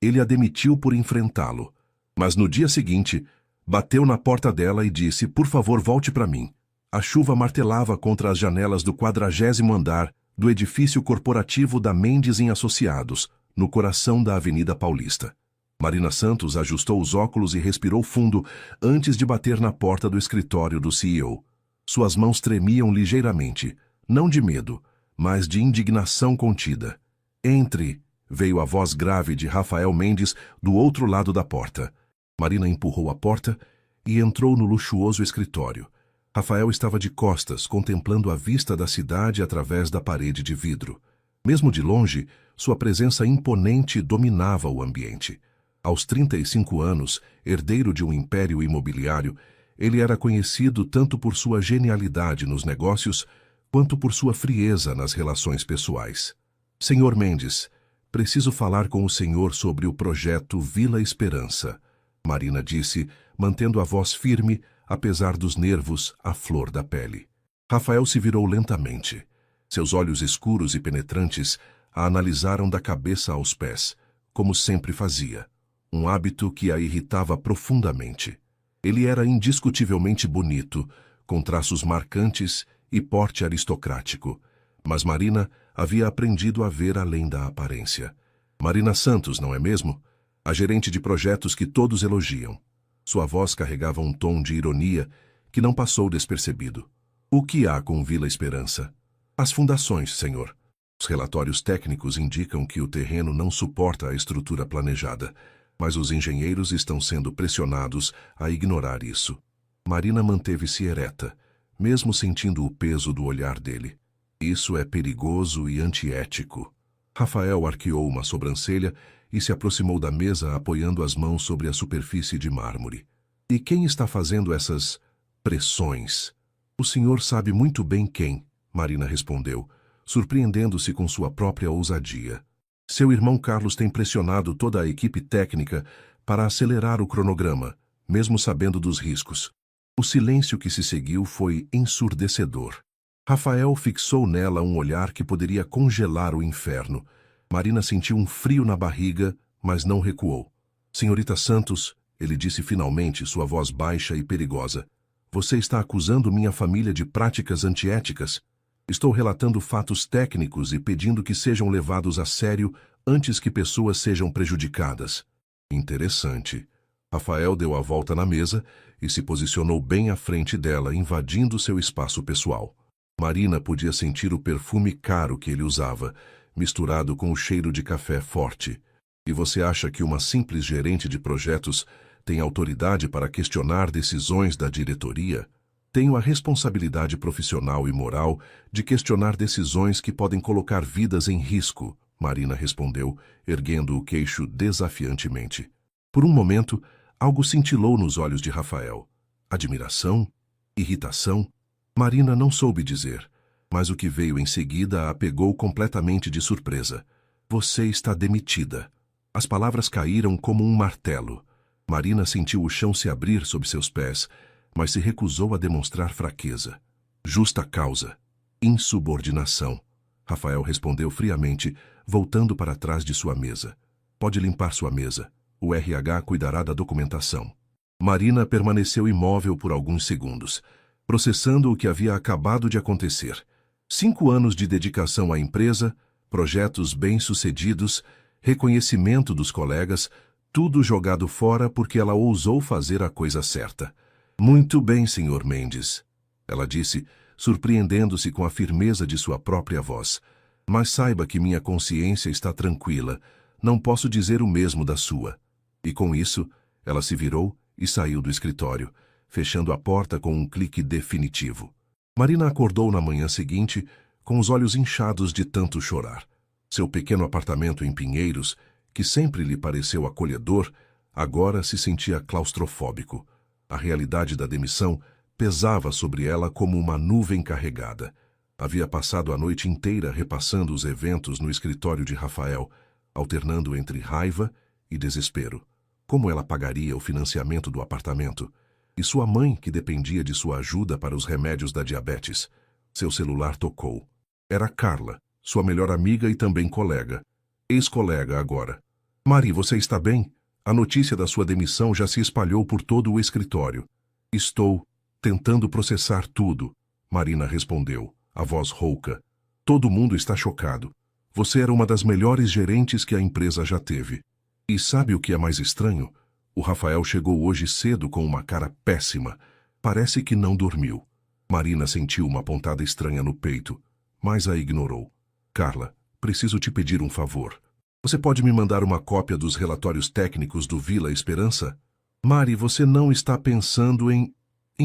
Ele a demitiu por enfrentá-lo. Mas no dia seguinte, bateu na porta dela e disse: "Por favor, volte para mim." A chuva martelava contra as janelas do 40º andar do edifício corporativo da Mendes em Associados, no coração da Avenida Paulista. Marina Santos ajustou os óculos e respirou fundo antes de bater na porta do escritório do CEO. Suas mãos tremiam ligeiramente, não de medo, mas de indignação contida. "Entre", veio a voz grave de Rafael Mendes do outro lado da porta. Marina empurrou a porta e entrou no luxuoso escritório. Rafael estava de costas, contemplando a vista da cidade através da parede de vidro. Mesmo de longe, sua presença imponente dominava o ambiente. Aos 35 anos, herdeiro de um império imobiliário, ele era conhecido tanto por sua genialidade nos negócios quanto por sua frieza nas relações pessoais. "Senhor Mendes, preciso falar com o senhor sobre o projeto Vila Esperança", Marina disse, mantendo a voz firme, apesar dos nervos à flor da pele. Rafael se virou lentamente. Seus olhos escuros e penetrantes a analisaram da cabeça aos pés, como sempre fazia, um hábito que a irritava profundamente. Ele era indiscutivelmente bonito, com traços marcantes e porte aristocrático, mas Marina havia aprendido a ver além da aparência. Marina Santos, não é mesmo? A gerente de projetos que todos elogiam. Sua voz carregava um tom de ironia que não passou despercebido. "O que há com Vila Esperança?" "As fundações, senhor. Os relatórios técnicos indicam que o terreno não suporta a estrutura planejada, mas os engenheiros estão sendo pressionados a ignorar isso." Marina manteve-se ereta, mesmo sentindo o peso do olhar dele. "Isso é perigoso e antiético." Rafael arqueou uma sobrancelha e se aproximou da mesa apoiando as mãos sobre a superfície de mármore. "E quem está fazendo essas pressões?" "O senhor sabe muito bem quem", Marina respondeu, surpreendendo-se com sua própria ousadia. "Seu irmão Carlos tem pressionado toda a equipe técnica para acelerar o cronograma, mesmo sabendo dos riscos." O silêncio que se seguiu foi ensurdecedor. Rafael fixou nela um olhar que poderia congelar o inferno. Marina sentiu um frio na barriga, mas não recuou. "Senhorita Santos", ele disse finalmente, sua voz baixa e perigosa, "você está acusando minha família de práticas antiéticas? Estou relatando fatos técnicos e pedindo que sejam levados a sério antes que pessoas sejam prejudicadas." "Interessante." Rafael deu a volta na mesa e se posicionou bem à frente dela, invadindo seu espaço pessoal. Marina podia sentir o perfume caro que ele usava, misturado com o cheiro de café forte. "E você acha que uma simples gerente de projetos tem autoridade para questionar decisões da diretoria?" "Tenho a responsabilidade profissional e moral de questionar decisões que podem colocar vidas em risco", Marina respondeu, erguendo o queixo desafiantemente. Por um momento, algo cintilou nos olhos de Rafael. Admiração? Irritação? Marina não soube dizer, mas o que veio em seguida a pegou completamente de surpresa. "Você está demitida." As palavras caíram como um martelo. Marina sentiu o chão se abrir sob seus pés, mas se recusou a demonstrar fraqueza. "Justa causa. Insubordinação." Rafael respondeu friamente, voltando para trás de sua mesa. "Pode limpar sua mesa. O RH cuidará da documentação." Marina permaneceu imóvel por alguns segundos, processando o que havia acabado de acontecer. 5 anos de dedicação à empresa, projetos bem-sucedidos, reconhecimento dos colegas, tudo jogado fora porque ela ousou fazer a coisa certa. "Muito bem, senhor Mendes", ela disse, surpreendendo-se com a firmeza de sua própria voz. "Mas saiba que minha consciência está tranquila. Não posso dizer o mesmo da sua." E com isso, ela se virou e saiu do escritório, fechando a porta com um clique definitivo. Marina acordou na manhã seguinte, com os olhos inchados de tanto chorar. Seu pequeno apartamento em Pinheiros, que sempre lhe pareceu acolhedor, agora se sentia claustrofóbico. A realidade da demissão pesava sobre ela como uma nuvem carregada. Havia passado a noite inteira repassando os eventos no escritório de Rafael, alternando entre raiva e desespero. Como ela pagaria o financiamento do apartamento? E sua mãe, que dependia de sua ajuda para os remédios da diabetes? Seu celular tocou. Era Carla, sua melhor amiga e também colega. Ex-colega agora. Mari, você está bem? A notícia da sua demissão já se espalhou por todo o escritório. Estou tentando processar tudo, Marina respondeu, a voz rouca. Todo mundo está chocado. Você era uma das melhores gerentes que a empresa já teve. E sabe o que é mais estranho? O Rafael chegou hoje cedo com uma cara péssima. Parece que não dormiu. Marina sentiu uma pontada estranha no peito, mas a ignorou. Carla, preciso te pedir um favor. Você pode me mandar uma cópia dos relatórios técnicos do Vila Esperança? Mari, você não está pensando em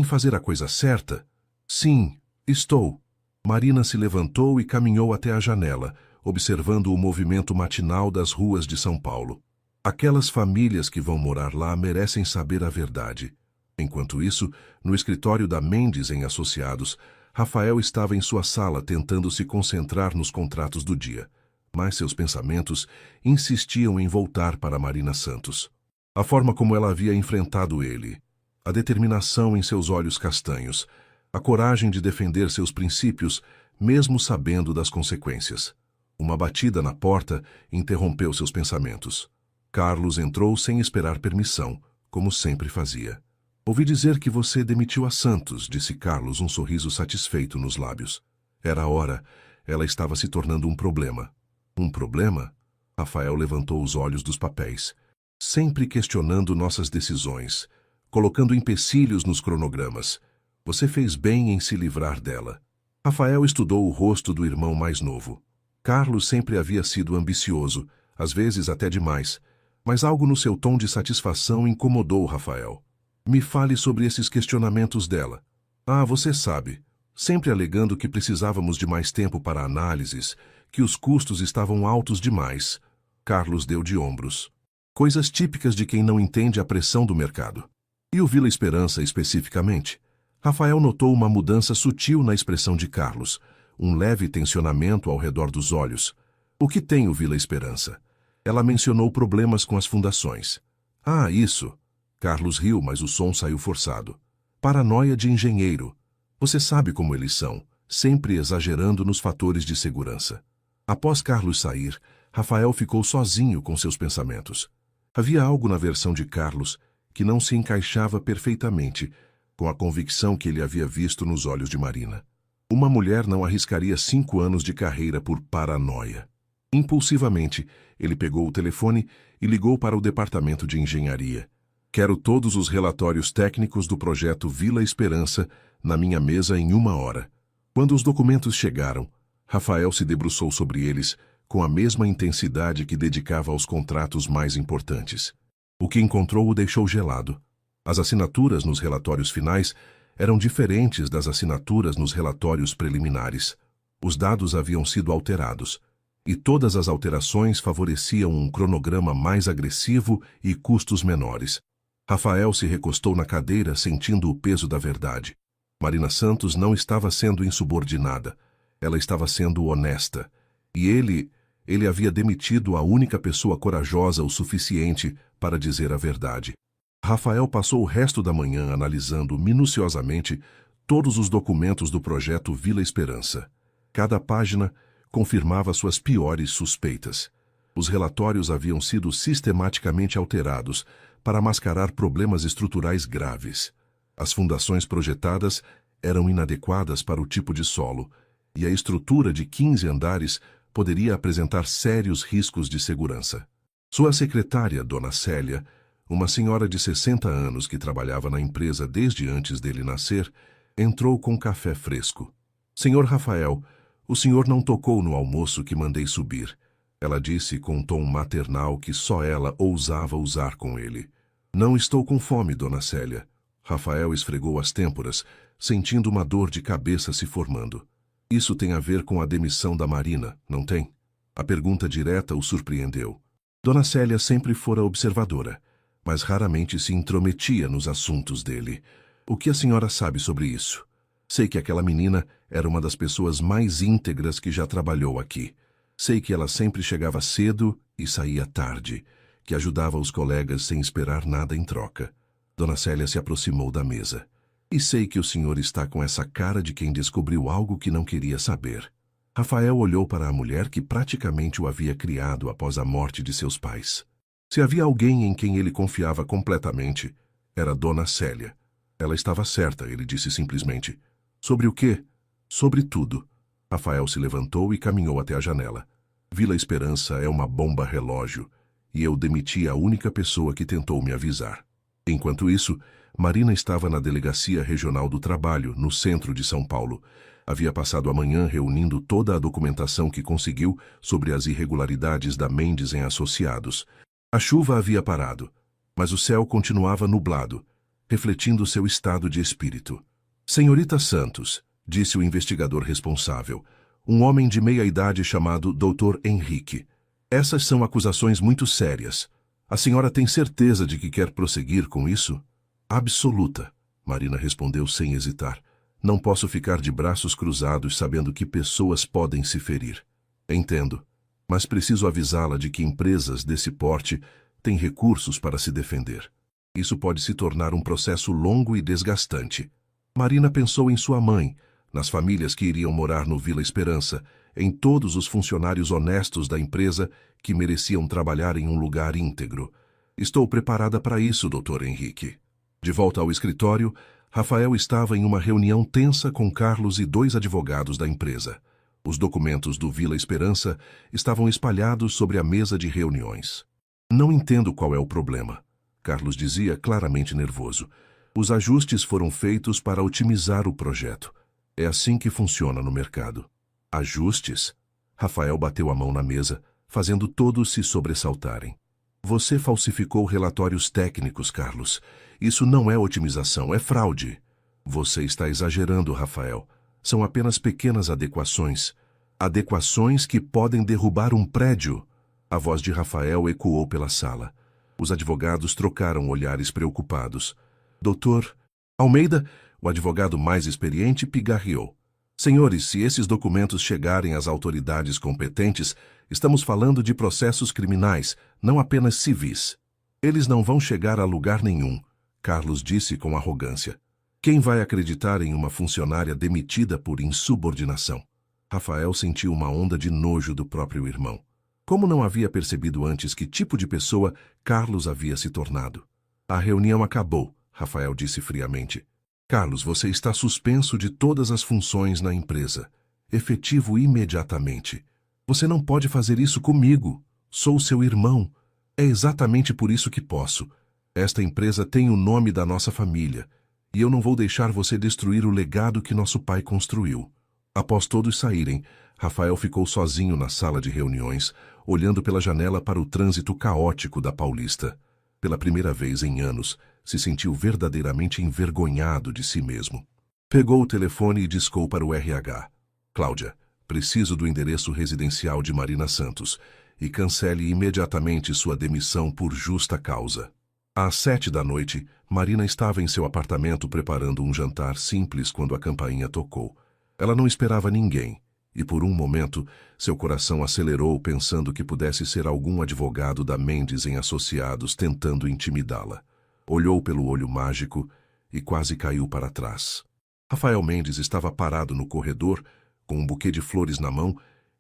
fazer a coisa certa? Sim, estou. Marina se levantou e caminhou até a janela, observando o movimento matinal das ruas de São Paulo. Aquelas famílias que vão morar lá merecem saber a verdade. Enquanto isso, no escritório da Mendes em Associados, Rafael estava em sua sala tentando se concentrar nos contratos do dia, mas seus pensamentos insistiam em voltar para Marina Santos. A forma como ela havia enfrentado ele, a determinação em seus olhos castanhos, a coragem de defender seus princípios, mesmo sabendo das consequências. Uma batida na porta interrompeu seus pensamentos. Carlos entrou sem esperar permissão, como sempre fazia. Ouvi dizer que você demitiu a Santos, disse Carlos, um sorriso satisfeito nos lábios. Era a hora. Ela estava se tornando um problema. Um problema? Rafael levantou os olhos dos papéis. Sempre questionando nossas decisões, colocando empecilhos nos cronogramas. Você fez bem em se livrar dela. Rafael estudou o rosto do irmão mais novo. Carlos sempre havia sido ambicioso, às vezes até demais, mas algo no seu tom de satisfação incomodou Rafael. Me fale sobre esses questionamentos dela. Ah, você sabe, sempre alegando que precisávamos de mais tempo para análises, que os custos estavam altos demais. Carlos deu de ombros. Coisas típicas de quem não entende a pressão do mercado. E o Vila Esperança especificamente? Rafael notou uma mudança sutil na expressão de Carlos, um leve tensionamento ao redor dos olhos. O que tem o Vila Esperança? Ela mencionou problemas com as fundações. Ah, isso. Carlos riu, mas o som saiu forçado. Paranoia de engenheiro. Você sabe como eles são, sempre exagerando nos fatores de segurança. Após Carlos sair, Rafael ficou sozinho com seus pensamentos. Havia algo na versão de Carlos que não se encaixava perfeitamente com a convicção que ele havia visto nos olhos de Marina. Uma mulher não arriscaria 5 anos de carreira por paranoia. Impulsivamente, ele pegou o telefone e ligou para o departamento de engenharia. Quero todos os relatórios técnicos do projeto Vila Esperança na minha mesa em 1 hora. Quando os documentos chegaram, Rafael se debruçou sobre eles com a mesma intensidade que dedicava aos contratos mais importantes. O que encontrou o deixou gelado. As assinaturas nos relatórios finais eram diferentes das assinaturas nos relatórios preliminares. Os dados haviam sido alterados, e todas as alterações favoreciam um cronograma mais agressivo e custos menores. Rafael se recostou na cadeira, sentindo o peso da verdade. Marina Santos não estava sendo insubordinada. Ela estava sendo honesta. E ele havia demitido a única pessoa corajosa o suficiente para dizer a verdade. Rafael passou o resto da manhã analisando minuciosamente todos os documentos do projeto Vila Esperança. Cada página confirmava suas piores suspeitas. Os relatórios haviam sido sistematicamente alterados para mascarar problemas estruturais graves. As fundações projetadas eram inadequadas para o tipo de solo, e a estrutura de 15 andares poderia apresentar sérios riscos de segurança. Sua secretária, Dona Célia, uma senhora de 60 anos que trabalhava na empresa desde antes dele nascer, entrou com café fresco. Senhor Rafael, o senhor não tocou no almoço que mandei subir. Ela disse com um tom maternal que só ela ousava usar com ele. Não estou com fome, Dona Célia. Rafael esfregou as têmporas, sentindo uma dor de cabeça se formando. Isso tem a ver com a demissão da Marina, não tem? A pergunta direta o surpreendeu. Dona Célia sempre fora observadora, mas raramente se intrometia nos assuntos dele. O que a senhora sabe sobre isso? Sei que aquela menina era uma das pessoas mais íntegras que já trabalhou aqui. Sei que ela sempre chegava cedo e saía tarde, que ajudava os colegas sem esperar nada em troca. Dona Célia se aproximou da mesa. E sei que o senhor está com essa cara de quem descobriu algo que não queria saber. Rafael olhou para a mulher que praticamente o havia criado após a morte de seus pais. Se havia alguém em quem ele confiava completamente, era Dona Célia. Ela estava certa, ele disse simplesmente. Sobre o quê? Sobre tudo. Rafael se levantou e caminhou até a janela. Vila Esperança é uma bomba relógio, e eu demiti a única pessoa que tentou me avisar. Enquanto isso, Marina estava na Delegacia Regional do Trabalho, no centro de São Paulo. Havia passado a manhã reunindo toda a documentação que conseguiu sobre as irregularidades da Mendes em Associados. A chuva havia parado, mas o céu continuava nublado, refletindo seu estado de espírito. Senhorita Santos, disse o investigador responsável, um homem de meia-idade chamado Dr. Henrique. Essas são acusações muito sérias. A senhora tem certeza de que quer prosseguir com isso? Absoluta, Marina respondeu sem hesitar. Não posso ficar de braços cruzados sabendo que pessoas podem se ferir. Entendo, mas preciso avisá-la de que empresas desse porte têm recursos para se defender. Isso pode se tornar um processo longo e desgastante. Marina pensou em sua mãe, nas famílias que iriam morar no Vila Esperança, em todos os funcionários honestos da empresa que mereciam trabalhar em um lugar íntegro. Estou preparada para isso, Dr. Henrique. De volta ao escritório, Rafael estava em uma reunião tensa com Carlos e 2 advogados da empresa. Os documentos do Vila Esperança estavam espalhados sobre a mesa de reuniões. Não entendo qual é o problema, Carlos dizia claramente nervoso. Os ajustes foram feitos para otimizar o projeto. É assim que funciona no mercado. Ajustes? Rafael bateu a mão na mesa, fazendo todos se sobressaltarem. Você falsificou relatórios técnicos, Carlos. Isso não é otimização, é fraude. Você está exagerando, Rafael. São apenas pequenas adequações. Adequações que podem derrubar um prédio. A voz de Rafael ecoou pela sala. Os advogados trocaram olhares preocupados. Doutor Almeida, o advogado mais experiente, pigarreou. Senhores, se esses documentos chegarem às autoridades competentes, estamos falando de processos criminais, não apenas civis. Eles não vão chegar a lugar nenhum, Carlos disse com arrogância. Quem vai acreditar em uma funcionária demitida por insubordinação? Rafael sentiu uma onda de nojo do próprio irmão. Como não havia percebido antes que tipo de pessoa Carlos havia se tornado? A reunião acabou, Rafael disse friamente. Carlos, você está suspenso de todas as funções na empresa. Efetivo imediatamente. Você não pode fazer isso comigo. Sou seu irmão. É exatamente por isso que posso. Esta empresa tem o nome da nossa família, e eu não vou deixar você destruir o legado que nosso pai construiu. Após todos saírem, Rafael ficou sozinho na sala de reuniões, olhando pela janela para o trânsito caótico da Paulista. Pela primeira vez em anos, se sentiu verdadeiramente envergonhado de si mesmo. Pegou o telefone e discou para o RH. Cláudia, preciso do endereço residencial de Marina Santos e cancele imediatamente sua demissão por justa causa. Às 7 da noite, Marina estava em seu apartamento preparando um jantar simples quando a campainha tocou. Ela não esperava ninguém, e por um momento, seu coração acelerou pensando que pudesse ser algum advogado da Mendes em Associados tentando intimidá-la. Olhou pelo olho mágico e quase caiu para trás. Rafael Mendes estava parado no corredor, com um buquê de flores na mão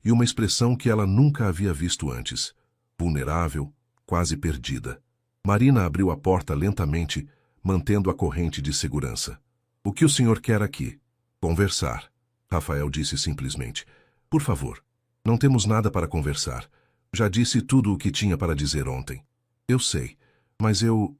e uma expressão que ela nunca havia visto antes. Vulnerável, quase perdida. Marina abriu a porta lentamente, mantendo a corrente de segurança. O que o senhor quer aqui? Conversar. Rafael disse simplesmente. Por favor. Não temos nada para conversar. Já disse tudo o que tinha para dizer ontem. Eu sei, mas eu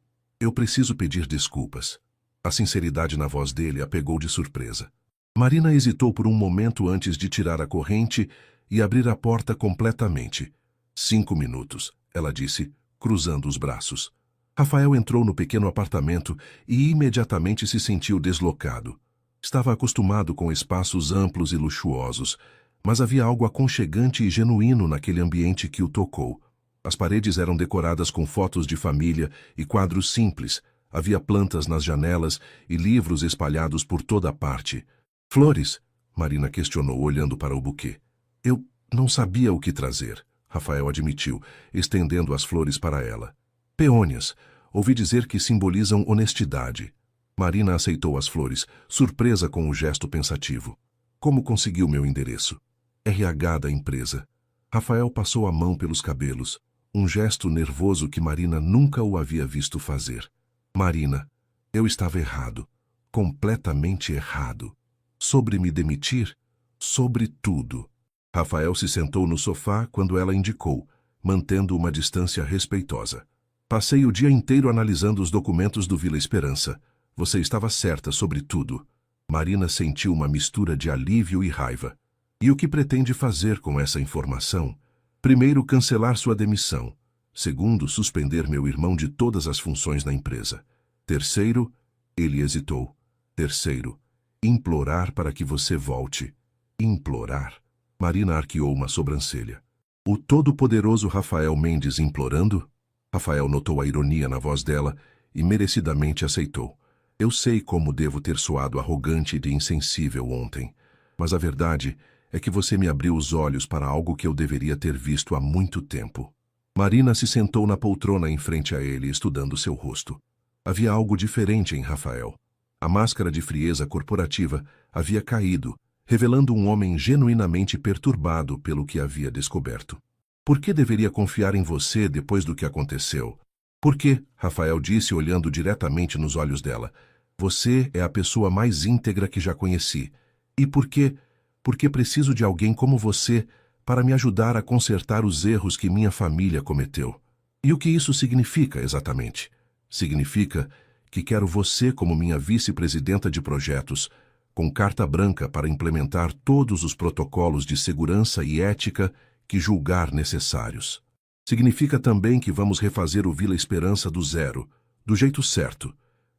preciso pedir desculpas. A sinceridade na voz dele a pegou de surpresa. Marina hesitou por um momento antes de tirar a corrente e abrir a porta completamente. 5 minutos, ela disse, cruzando os braços. Rafael entrou no pequeno apartamento e imediatamente se sentiu deslocado. Estava acostumado com espaços amplos e luxuosos, mas havia algo aconchegante e genuíno naquele ambiente que o tocou. As paredes eram decoradas com fotos de família e quadros simples. Havia plantas nas janelas e livros espalhados por toda a parte. Flores? Marina questionou, olhando para o buquê. Eu não sabia o que trazer, Rafael admitiu, estendendo as flores para ela. Peônias. Ouvi dizer que simbolizam honestidade. Marina aceitou as flores, surpresa com o gesto pensativo. Como conseguiu meu endereço? RH da empresa. Rafael passou a mão pelos cabelos. um gesto nervoso que Marina nunca o havia visto fazer. Marina, eu estava errado, completamente errado. Sobre me demitir? Sobre tudo. Rafael se sentou no sofá quando ela indicou, mantendo uma distância respeitosa. Passei o dia inteiro analisando os documentos do Vila Esperança. Você estava certa sobre tudo. Marina sentiu uma mistura de alívio e raiva. E o que pretende fazer com essa informação? Primeiro, cancelar sua demissão. Segundo, suspender meu irmão de todas as funções na empresa. Terceiro, ele hesitou. Terceiro, implorar para que você volte. Implorar? Marina arqueou uma sobrancelha. O todo-poderoso Rafael Mendes implorando? Rafael notou a ironia na voz dela e merecidamente aceitou. Eu sei como devo ter soado arrogante e insensível ontem, mas a verdade é que você me abriu os olhos para algo que eu deveria ter visto há muito tempo. Marina se sentou na poltrona em frente a ele, estudando seu rosto. Havia algo diferente em Rafael. A máscara de frieza corporativa havia caído, revelando um homem genuinamente perturbado pelo que havia descoberto. Por que deveria confiar em você depois do que aconteceu? Por que? Rafael disse olhando diretamente nos olhos dela. Você é a pessoa mais íntegra que já conheci. E por quê? Porque preciso de alguém como você para me ajudar a consertar os erros que minha família cometeu. E o que isso significa exatamente? Significa que quero você como minha vice-presidenta de projetos, com carta branca para implementar todos os protocolos de segurança e ética que julgar necessários. Significa também que vamos refazer o Vila Esperança do zero, do jeito certo,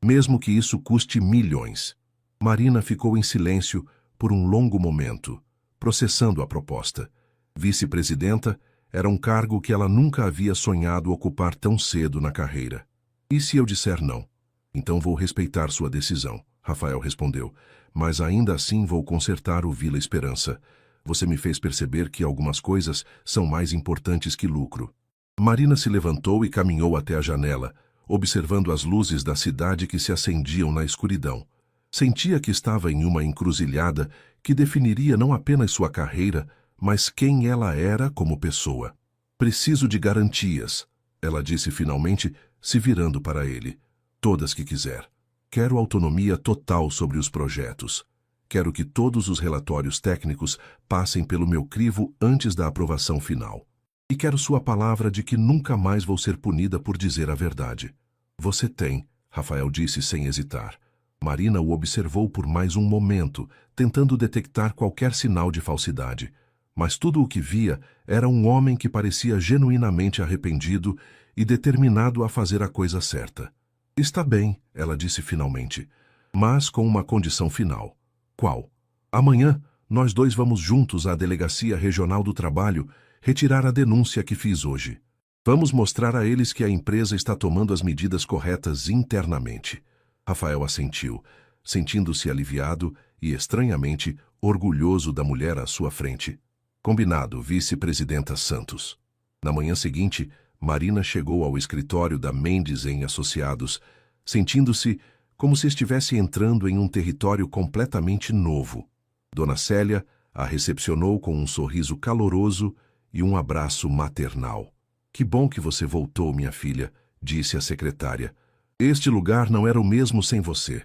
mesmo que isso custe milhões. Marina ficou em silêncio por um longo momento, processando a proposta. Vice-presidenta era um cargo que ela nunca havia sonhado ocupar tão cedo na carreira. E se eu disser não? Então vou respeitar sua decisão, Rafael respondeu, mas ainda assim vou consertar o Vila Esperança. Você me fez perceber que algumas coisas são mais importantes que lucro. Marina se levantou e caminhou até a janela, observando as luzes da cidade que se acendiam na escuridão. Sentia que estava em uma encruzilhada que definiria não apenas sua carreira, mas quem ela era como pessoa. Preciso de garantias, ela disse finalmente, se virando para ele. Todas que quiser. Quero autonomia total sobre os projetos. Quero que todos os relatórios técnicos passem pelo meu crivo antes da aprovação final. E quero sua palavra de que nunca mais vou ser punida por dizer a verdade. Você tem, Rafael disse sem hesitar. Marina o observou por mais um momento, tentando detectar qualquer sinal de falsidade. Mas tudo o que via era um homem que parecia genuinamente arrependido e determinado a fazer a coisa certa. Está bem, ela disse finalmente, mas com uma condição final. Qual? Amanhã, nós dois vamos juntos à Delegacia Regional do Trabalho retirar a denúncia que fiz hoje. Vamos mostrar a eles que a empresa está tomando as medidas corretas internamente. Rafael assentiu, sentindo-se aliviado e, estranhamente, orgulhoso da mulher à sua frente. Combinado, vice-presidenta Santos. Na manhã seguinte, Marina chegou ao escritório da Mendes em Associados, sentindo-se como se estivesse entrando em um território completamente novo. Dona Célia a recepcionou com um sorriso caloroso e um abraço maternal. Que bom que você voltou, minha filha, disse a secretária. Este lugar não era o mesmo sem você.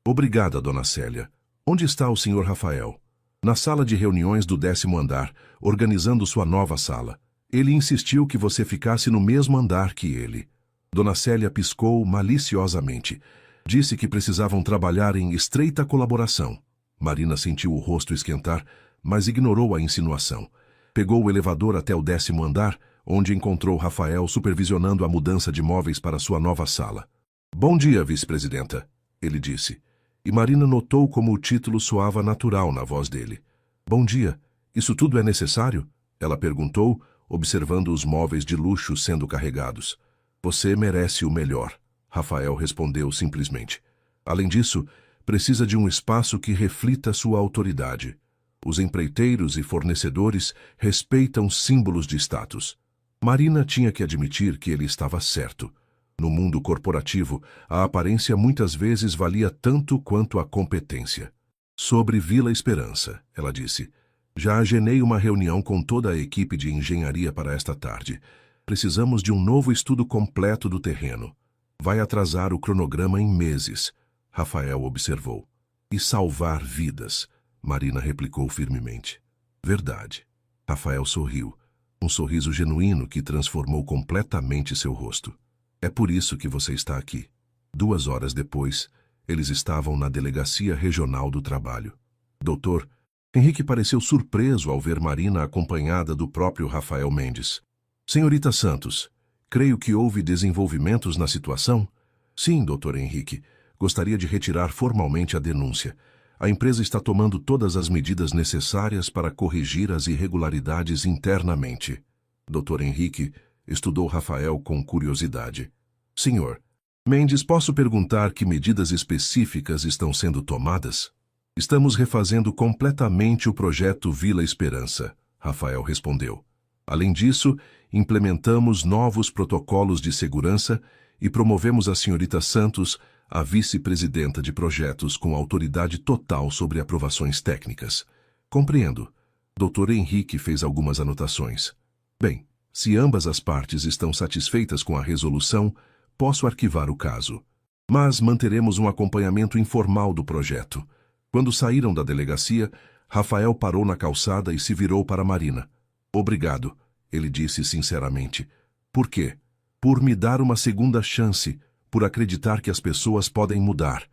Obrigada, Dona Célia. Onde está o Sr. Rafael? Na sala de reuniões do 10º andar, organizando sua nova sala. Ele insistiu que você ficasse no mesmo andar que ele. Dona Célia piscou maliciosamente. Disse que precisavam trabalhar em estreita colaboração. Marina sentiu o rosto esquentar, mas ignorou a insinuação. Pegou o elevador até o 10º andar, onde encontrou Rafael supervisionando a mudança de móveis para sua nova sala. Bom dia, vice-presidenta, ele disse. E Marina notou como o título soava natural na voz dele. Bom dia. Isso tudo é necessário? Ela perguntou, observando os móveis de luxo sendo carregados. Você merece o melhor, Rafael respondeu simplesmente. Além disso, precisa de um espaço que reflita sua autoridade. Os empreiteiros e fornecedores respeitam símbolos de status. Marina tinha que admitir que ele estava certo. No mundo corporativo, a aparência muitas vezes valia tanto quanto a competência. Sobre Vila Esperança, ela disse. Já agendei uma reunião com toda a equipe de engenharia para esta tarde. Precisamos de um novo estudo completo do terreno. Vai atrasar o cronograma em meses, Rafael observou. E salvar vidas, Marina replicou firmemente. Verdade. Rafael sorriu, um sorriso genuíno que transformou completamente seu rosto. É por isso que você está aqui. 2 horas depois, eles estavam na Delegacia Regional do Trabalho. Doutor, Henrique pareceu surpreso ao ver Marina acompanhada do próprio Rafael Mendes. Senhorita Santos, creio que houve desenvolvimentos na situação? Sim, doutor Henrique. Gostaria de retirar formalmente a denúncia. A empresa está tomando todas as medidas necessárias para corrigir as irregularidades internamente. Dr. Henrique estudou Rafael com curiosidade. Senhor, Mendes, posso perguntar que medidas específicas estão sendo tomadas? Estamos refazendo completamente o projeto Vila Esperança, Rafael respondeu. Além disso, implementamos novos protocolos de segurança e promovemos a senhorita Santos a vice-presidenta de projetos com autoridade total sobre aprovações técnicas. Compreendo. Dr. Henrique fez algumas anotações. Bem, se ambas as partes estão satisfeitas com a resolução, posso arquivar o caso. Mas manteremos um acompanhamento informal do projeto. Quando saíram da delegacia, Rafael parou na calçada e se virou para Marina. Obrigado, ele disse sinceramente. Por quê? Por me dar uma segunda chance, por acreditar que as pessoas podem mudar.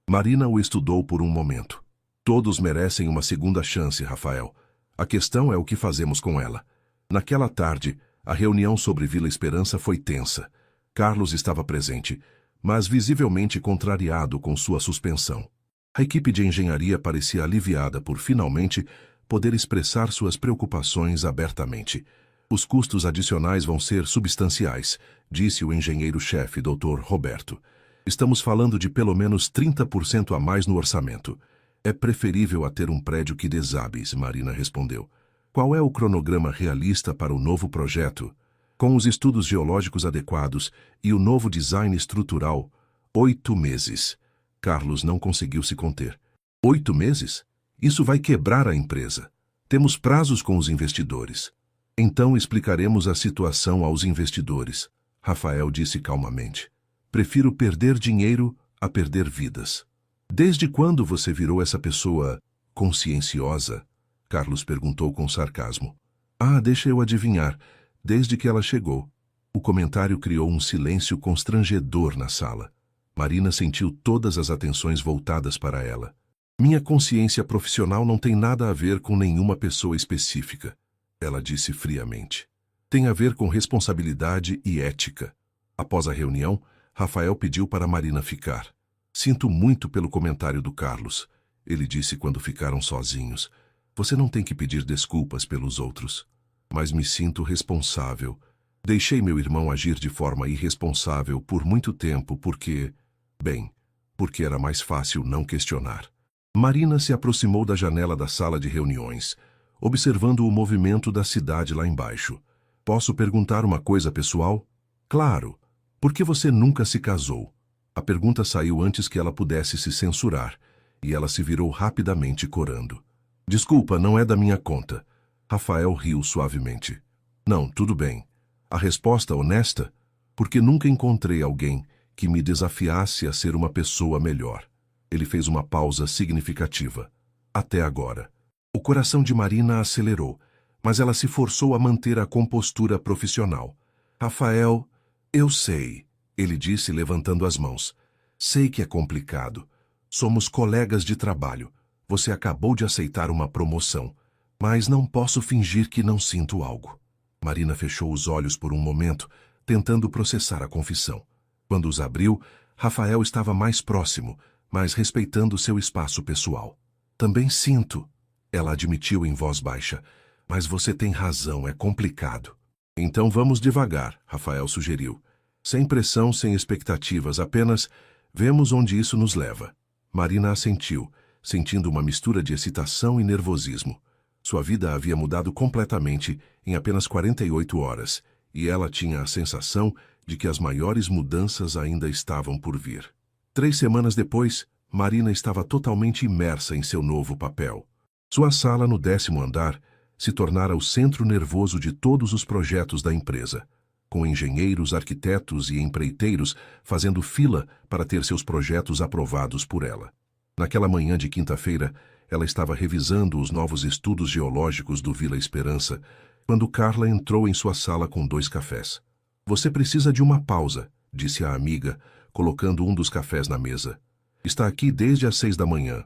Marina o estudou por um momento. Todos merecem uma segunda chance, Rafael. A questão é o que fazemos com ela. Naquela tarde, a reunião sobre Vila Esperança foi tensa. Carlos estava presente, mas visivelmente contrariado com sua suspensão. A equipe de engenharia parecia aliviada por finalmente poder expressar suas preocupações abertamente. Os custos adicionais vão ser substanciais, disse o engenheiro-chefe, Dr. Roberto. Estamos falando de pelo menos 30% a mais no orçamento. É preferível a ter um prédio que desabe, Marina respondeu. Qual é o cronograma realista para o novo projeto? Com os estudos geológicos adequados e o novo design estrutural, 8 meses. Carlos não conseguiu se conter. 8 meses? Isso vai quebrar a empresa. Temos prazos com os investidores. Então explicaremos a situação aos investidores, Rafael disse calmamente. Prefiro perder dinheiro a perder vidas. Desde quando você virou essa pessoa conscienciosa? Carlos perguntou com sarcasmo. Ah, deixa eu adivinhar. Desde que ela chegou. O comentário criou um silêncio constrangedor na sala. Marina sentiu todas as atenções voltadas para ela. Minha consciência profissional não tem nada a ver com nenhuma pessoa específica, ela disse friamente. Tem a ver com responsabilidade e ética. Após a reunião, Rafael pediu para Marina ficar. Sinto muito pelo comentário do Carlos, ele disse quando ficaram sozinhos. Você não tem que pedir desculpas pelos outros. Mas me sinto responsável. Deixei meu irmão agir de forma irresponsável por muito tempo porque era mais fácil não questionar. Marina se aproximou da janela da sala de reuniões, observando o movimento da cidade lá embaixo. Posso perguntar uma coisa pessoal? Claro. Por que você nunca se casou? A pergunta saiu antes que ela pudesse se censurar, e ela se virou rapidamente corando. Desculpa, não é da minha conta. Rafael riu suavemente. Não, tudo bem. A resposta honesta? Porque nunca encontrei alguém que me desafiasse a ser uma pessoa melhor. Ele fez uma pausa significativa. Até agora. O coração de Marina acelerou, mas ela se forçou a manter a compostura profissional. Rafael, eu sei, ele disse levantando as mãos. Sei que é complicado. Somos colegas de trabalho. Você acabou de aceitar uma promoção. Mas não posso fingir que não sinto algo. Marina fechou os olhos por um momento, tentando processar a confissão. Quando os abriu, Rafael estava mais próximo, mas respeitando seu espaço pessoal. Também sinto, ela admitiu em voz baixa. Mas você tem razão, é complicado. Então vamos devagar, Rafael sugeriu. Sem pressão, sem expectativas, apenas vemos onde isso nos leva. Marina assentiu, sentindo uma mistura de excitação e nervosismo. Sua vida havia mudado completamente em apenas 48 horas, e ela tinha a sensação de que as maiores mudanças ainda estavam por vir. 3 semanas depois, Marina estava totalmente imersa em seu novo papel. Sua sala no 10º andar se tornara o centro nervoso de todos os projetos da empresa. com engenheiros, arquitetos e empreiteiros fazendo fila para ter seus projetos aprovados por ela. Naquela manhã de quinta-feira, ela estava revisando os novos estudos geológicos do Vila Esperança, quando Carla entrou em sua sala com 2 cafés. Você precisa de uma pausa, disse a amiga, colocando um dos cafés na mesa. Está aqui desde as 6 da manhã.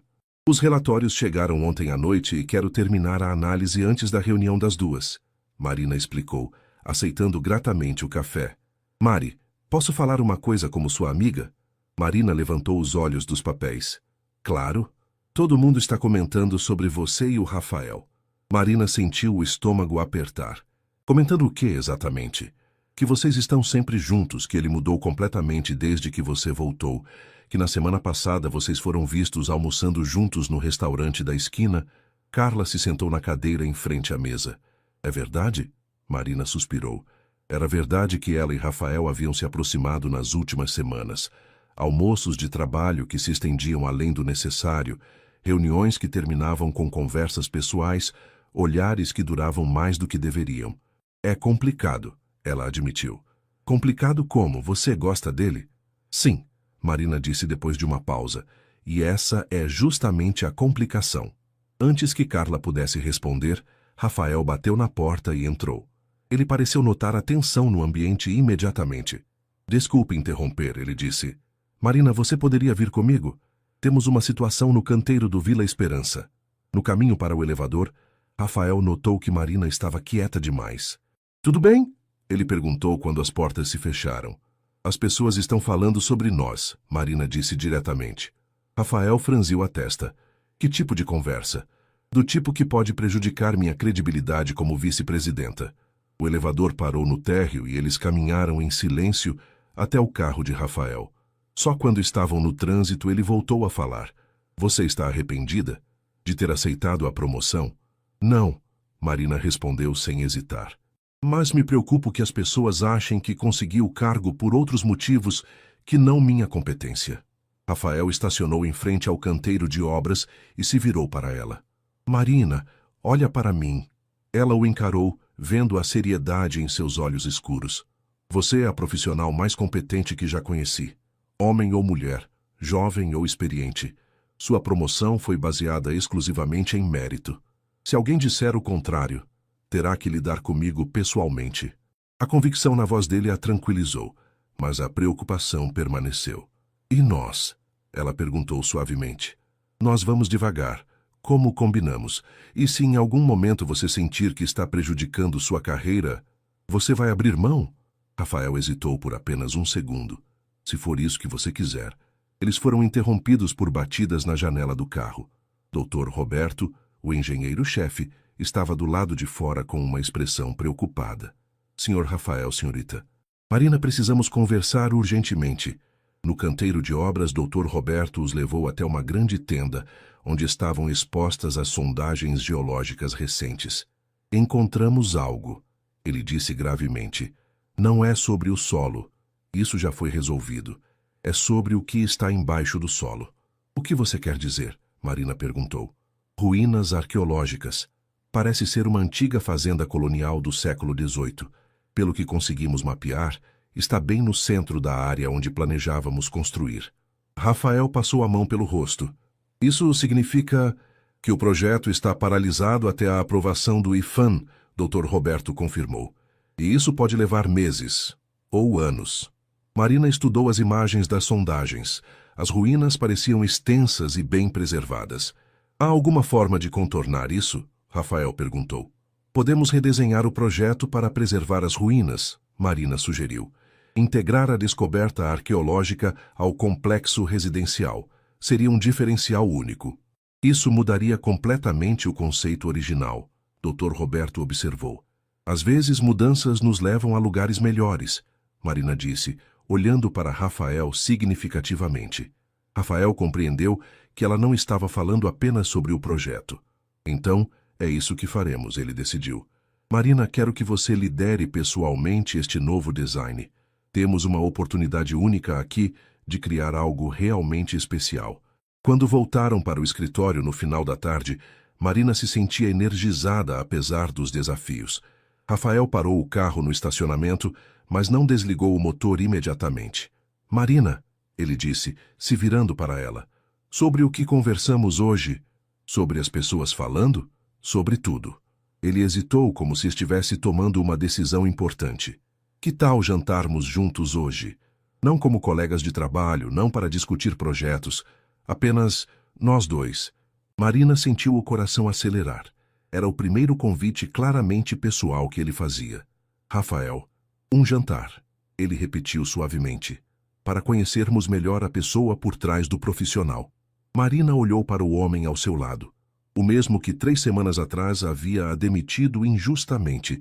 Os relatórios chegaram ontem à noite e quero terminar a análise antes da reunião das 2. Marina explicou, aceitando gratamente o café. Mari, posso falar uma coisa como sua amiga? Marina levantou os olhos dos papéis. Claro. Todo mundo está comentando sobre você e o Rafael. Marina sentiu o estômago apertar. Comentando o que exatamente? Que vocês estão sempre juntos, que ele mudou completamente desde que você voltou, que na semana passada vocês foram vistos almoçando juntos no restaurante da esquina. Carla se sentou na cadeira em frente à mesa. É verdade? Marina suspirou. Era verdade que ela e Rafael haviam se aproximado nas últimas semanas. Almoços de trabalho que se estendiam além do necessário, reuniões que terminavam com conversas pessoais, olhares que duravam mais do que deveriam. É complicado, ela admitiu. Complicado como? Você gosta dele? Sim, Marina disse depois de uma pausa, e essa é justamente a complicação. Antes que Carla pudesse responder, Rafael bateu na porta e entrou. Ele pareceu notar a tensão no ambiente imediatamente. Desculpe interromper, ele disse. Marina, você poderia vir comigo? Temos uma situação no canteiro do Vila Esperança. No caminho para o elevador, Rafael notou que Marina estava quieta demais. Tudo bem? Ele perguntou quando as portas se fecharam. As pessoas estão falando sobre nós, Marina disse diretamente. Rafael franziu a testa. Que tipo de conversa? Do tipo que pode prejudicar minha credibilidade como vice-presidenta. O elevador parou no térreo e eles caminharam em silêncio até o carro de Rafael. Só quando estavam no trânsito ele voltou a falar. Você está arrependida de ter aceitado a promoção? Não, Marina respondeu sem hesitar. Mas me preocupo que as pessoas achem que consegui o cargo por outros motivos que não minha competência. Rafael estacionou em frente ao canteiro de obras e se virou para ela. Marina, olha para mim. Ela o encarou, vendo a seriedade em seus olhos escuros. Você é a profissional mais competente que já conheci. Homem ou mulher, jovem ou experiente. Sua promoção foi baseada exclusivamente em mérito. Se alguém disser o contrário, terá que lidar comigo pessoalmente. A convicção na voz dele a tranquilizou, mas a preocupação permaneceu. E nós? Ela perguntou suavemente. Nós vamos devagar, como combinamos, e se em algum momento você sentir que está prejudicando sua carreira, você vai abrir mão? Rafael hesitou por apenas um segundo. Se for isso que você quiser. Eles foram interrompidos por batidas na janela do carro. Dr. Roberto, o engenheiro-chefe, estava do lado de fora com uma expressão preocupada. Senhor Rafael, senhorita. Marina, precisamos conversar urgentemente. No canteiro de obras, Dr. Roberto os levou até uma grande tenda, onde estavam expostas as sondagens geológicas recentes. Encontramos algo, ele disse gravemente. Não é sobre o solo. Isso já foi resolvido. É sobre o que está embaixo do solo. O que você quer dizer? Marina perguntou. Ruínas arqueológicas. Parece ser uma antiga fazenda colonial do século XVIII. Pelo que conseguimos mapear, está bem no centro da área onde planejávamos construir. Rafael passou a mão pelo rosto. Isso significa que o projeto está paralisado até a aprovação do IFAM, Dr. Roberto confirmou. E isso pode levar meses, ou anos. Marina estudou as imagens das sondagens. As ruínas pareciam extensas e bem preservadas. Há alguma forma de contornar isso? Rafael perguntou. Podemos redesenhar o projeto para preservar as ruínas, Marina sugeriu. Integrar a descoberta arqueológica ao complexo residencial. Seria um diferencial único. Isso mudaria completamente o conceito original, Dr. Roberto observou. Às vezes mudanças nos levam a lugares melhores, Marina disse, olhando para Rafael significativamente. Rafael compreendeu que ela não estava falando apenas sobre o projeto. Então, é isso que faremos, ele decidiu. Marina, quero que você lidere pessoalmente este novo design. Temos uma oportunidade única aqui de criar algo realmente especial. Quando voltaram para o escritório no final da tarde, Marina se sentia energizada apesar dos desafios. Rafael parou o carro no estacionamento, mas não desligou o motor imediatamente. Marina, ele disse, se virando para ela. Sobre o que conversamos hoje? Sobre as pessoas falando? Sobre tudo. Ele hesitou como se estivesse tomando uma decisão importante. Que tal jantarmos juntos hoje? Não como colegas de trabalho, não para discutir projetos. Apenas nós dois. Marina sentiu o coração acelerar. Era o primeiro convite claramente pessoal que ele fazia. Rafael, um jantar. Ele repetiu suavemente. Para conhecermos melhor a pessoa por trás do profissional. Marina olhou para o homem ao seu lado. O mesmo que 3 semanas atrás havia a demitido injustamente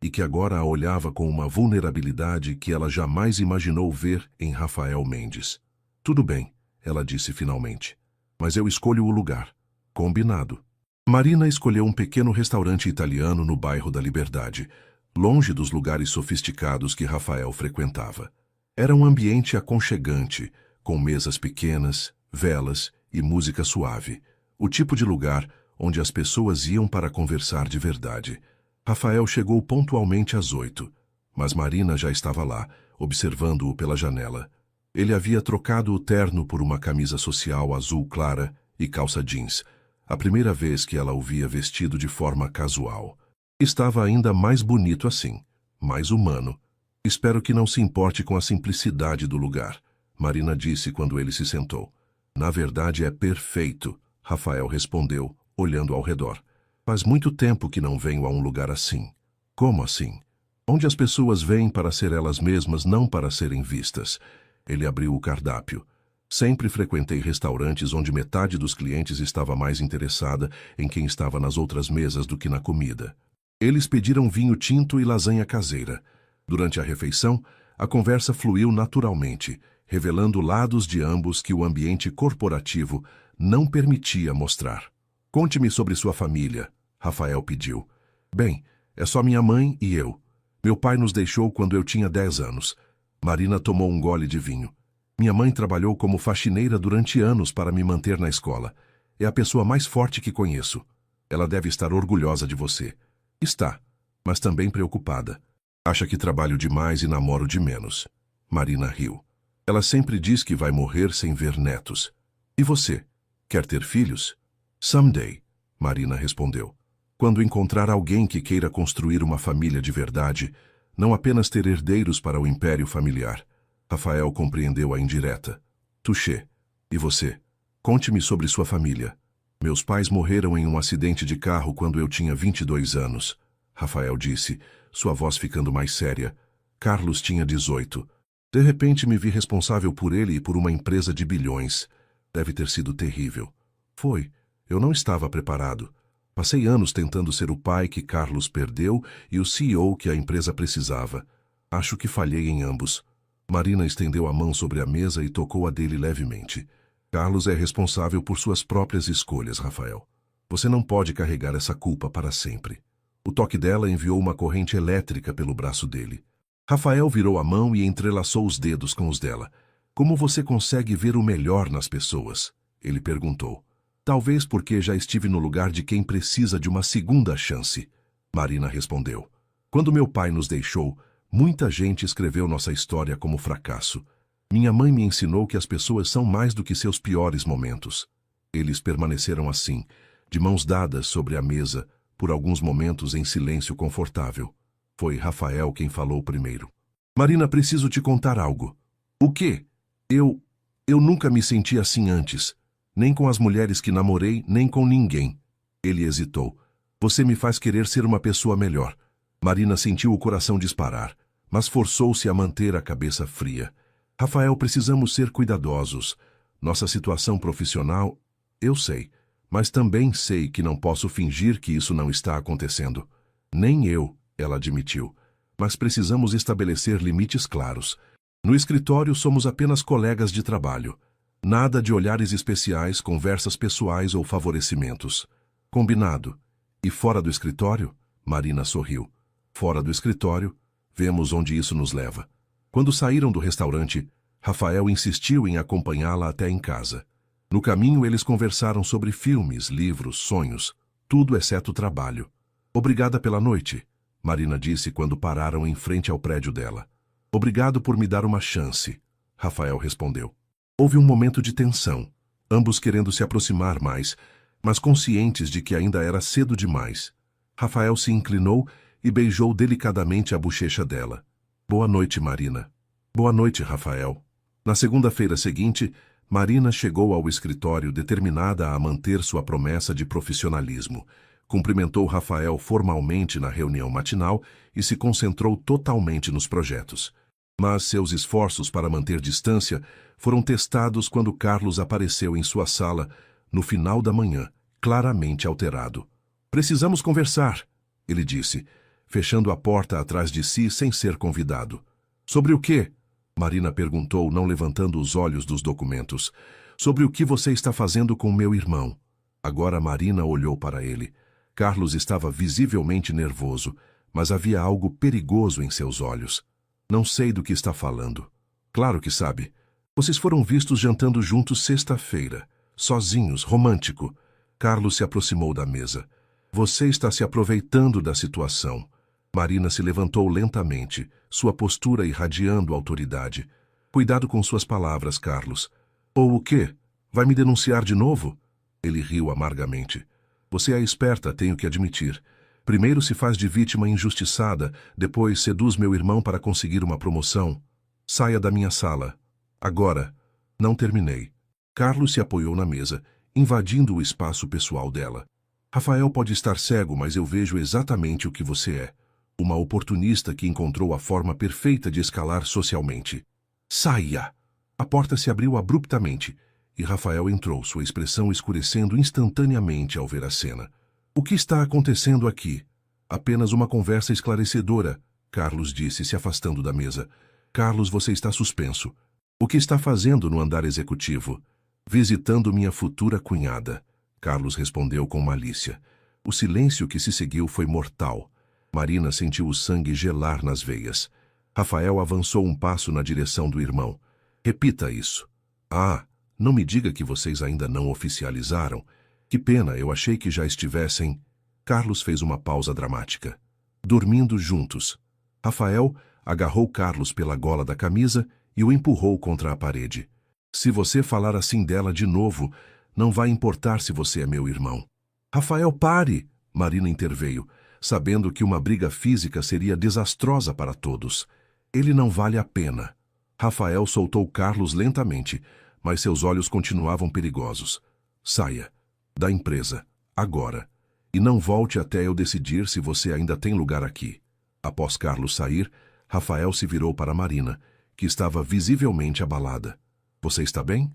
e que agora a olhava com uma vulnerabilidade que ela jamais imaginou ver em Rafael Mendes. Tudo bem, ela disse finalmente. Mas eu escolho o lugar. Combinado. Marina escolheu um pequeno restaurante italiano no bairro da Liberdade, longe dos lugares sofisticados que Rafael frequentava. Era um ambiente aconchegante, com mesas pequenas, velas e música suave. O tipo de lugar onde as pessoas iam para conversar de verdade. Rafael chegou pontualmente às 8, mas Marina já estava lá, observando-o pela janela. Ele havia trocado o terno por uma camisa social azul clara e calça jeans, a primeira vez que ela o via vestido de forma casual. Estava ainda mais bonito assim, mais humano. Espero que não se importe com a simplicidade do lugar, Marina disse quando ele se sentou. Na verdade é perfeito, Rafael respondeu, olhando ao redor. Faz muito tempo que não venho a um lugar assim. Como assim? Onde as pessoas vêm para ser elas mesmas, não para serem vistas. Ele abriu o cardápio. Sempre frequentei restaurantes onde metade dos clientes estava mais interessada em quem estava nas outras mesas do que na comida. Eles pediram vinho tinto e lasanha caseira. Durante a refeição, a conversa fluiu naturalmente, revelando lados de ambos que o ambiente corporativo não permitia mostrar. Conte-me sobre sua família, Rafael pediu. Bem, é só minha mãe e eu. Meu pai nos deixou quando eu tinha 10 anos. Marina tomou um gole de vinho. Minha mãe trabalhou como faxineira durante anos para me manter na escola. É a pessoa mais forte que conheço. Ela deve estar orgulhosa de você. Está, mas também preocupada. Acha que trabalho demais e namoro de menos. Marina riu. Ela sempre diz que vai morrer sem ver netos. E você? Quer ter filhos? Someday, Marina respondeu. Quando encontrar alguém que queira construir uma família de verdade, não apenas ter herdeiros para o império familiar. Rafael compreendeu a indireta. Touché. E você? Conte-me sobre sua família. Meus pais morreram em um acidente de carro quando eu tinha 22 anos. Rafael disse, sua voz ficando mais séria. Carlos tinha 18. De repente me vi responsável por ele e por uma empresa de bilhões. Deve ter sido terrível. Foi. Eu não estava preparado. Passei anos tentando ser o pai que Carlos perdeu e o CEO que a empresa precisava. Acho que falhei em ambos. Marina estendeu a mão sobre a mesa e tocou a dele levemente. Carlos é responsável por suas próprias escolhas, Rafael. Você não pode carregar essa culpa para sempre. O toque dela enviou uma corrente elétrica pelo braço dele. Rafael virou a mão e entrelaçou os dedos com os dela. Como você consegue ver o melhor nas pessoas? Ele perguntou. Talvez porque já estive no lugar de quem precisa de uma segunda chance. Marina respondeu. Quando meu pai nos deixou, muita gente escreveu nossa história como fracasso. Minha mãe me ensinou que as pessoas são mais do que seus piores momentos. Eles permaneceram assim, de mãos dadas sobre a mesa, por alguns momentos em silêncio confortável. Foi Rafael quem falou primeiro. Marina, preciso te contar algo. O quê? Eu nunca me senti assim antes. Nem com as mulheres que namorei, nem com ninguém. Ele hesitou. Você me faz querer ser uma pessoa melhor. Marina sentiu o coração disparar, mas forçou-se a manter a cabeça fria. Rafael, precisamos ser cuidadosos. Nossa situação profissional, eu sei, mas também sei que não posso fingir que isso não está acontecendo. Nem eu, ela admitiu. Mas precisamos estabelecer limites claros. No escritório somos apenas colegas de trabalho. Nada de olhares especiais, conversas pessoais ou favorecimentos. Combinado. E fora do escritório? Marina sorriu. Fora do escritório, vemos onde isso nos leva. Quando saíram do restaurante, Rafael insistiu em acompanhá-la até em casa. No caminho, eles conversaram sobre filmes, livros, sonhos, tudo exceto trabalho. Obrigada pela noite, Marina disse quando pararam em frente ao prédio dela. Obrigado por me dar uma chance, Rafael respondeu. Houve um momento de tensão, ambos querendo se aproximar mais, mas conscientes de que ainda era cedo demais. Rafael se inclinou e beijou delicadamente a bochecha dela. Boa noite, Marina. Boa noite, Rafael. Na segunda-feira seguinte, Marina chegou ao escritório determinada a manter sua promessa de profissionalismo. Cumprimentou Rafael formalmente na reunião matinal e se concentrou totalmente nos projetos. Mas seus esforços para manter distância foram testados quando Carlos apareceu em sua sala, no final da manhã, claramente alterado. Precisamos conversar, ele disse, fechando a porta atrás de si sem ser convidado. Sobre o quê? Marina perguntou, não levantando os olhos dos documentos. Sobre o que você está fazendo com meu irmão. Agora Marina olhou para ele. Carlos estava visivelmente nervoso, mas havia algo perigoso em seus olhos. Não sei do que está falando. Claro que sabe. Vocês foram vistos jantando juntos sexta-feira, sozinhos, romântico. Carlos se aproximou da mesa. Você está se aproveitando da situação. Marina se levantou lentamente, sua postura irradiando autoridade. Cuidado com suas palavras, Carlos. Ou o quê? Vai me denunciar de novo? Ele riu amargamente. Você é esperta, tenho que admitir. Primeiro se faz de vítima injustiçada, depois seduz meu irmão para conseguir uma promoção. Saia da minha sala. Agora. Não terminei. Carlos se apoiou na mesa, invadindo o espaço pessoal dela. Rafael pode estar cego, mas eu vejo exatamente o que você é. Uma oportunista que encontrou a forma perfeita de escalar socialmente. Saia! A porta se abriu abruptamente e Rafael entrou, sua expressão escurecendo instantaneamente ao ver a cena. O que está acontecendo aqui? Apenas uma conversa esclarecedora, Carlos disse, se afastando da mesa. Carlos, você está suspenso. O que está fazendo no andar executivo? Visitando minha futura cunhada. Carlos respondeu com malícia. O silêncio que se seguiu foi mortal. Marina sentiu o sangue gelar nas veias. Rafael avançou um passo na direção do irmão. Repita isso. Ah, não me diga que vocês ainda não oficializaram. Que pena, eu achei que já estivessem... Carlos fez uma pausa dramática. Dormindo juntos. Rafael agarrou Carlos pela gola da camisa e o empurrou contra a parede. Se você falar assim dela de novo, não vai importar se você é meu irmão. Rafael, pare! Marina interveio, sabendo que uma briga física seria desastrosa para todos. Ele não vale a pena. Rafael soltou Carlos lentamente, mas seus olhos continuavam perigosos. Saia. Da empresa. Agora. E não volte até eu decidir se você ainda tem lugar aqui. Após Carlos sair, Rafael se virou para Marina, que estava visivelmente abalada. Você está bem?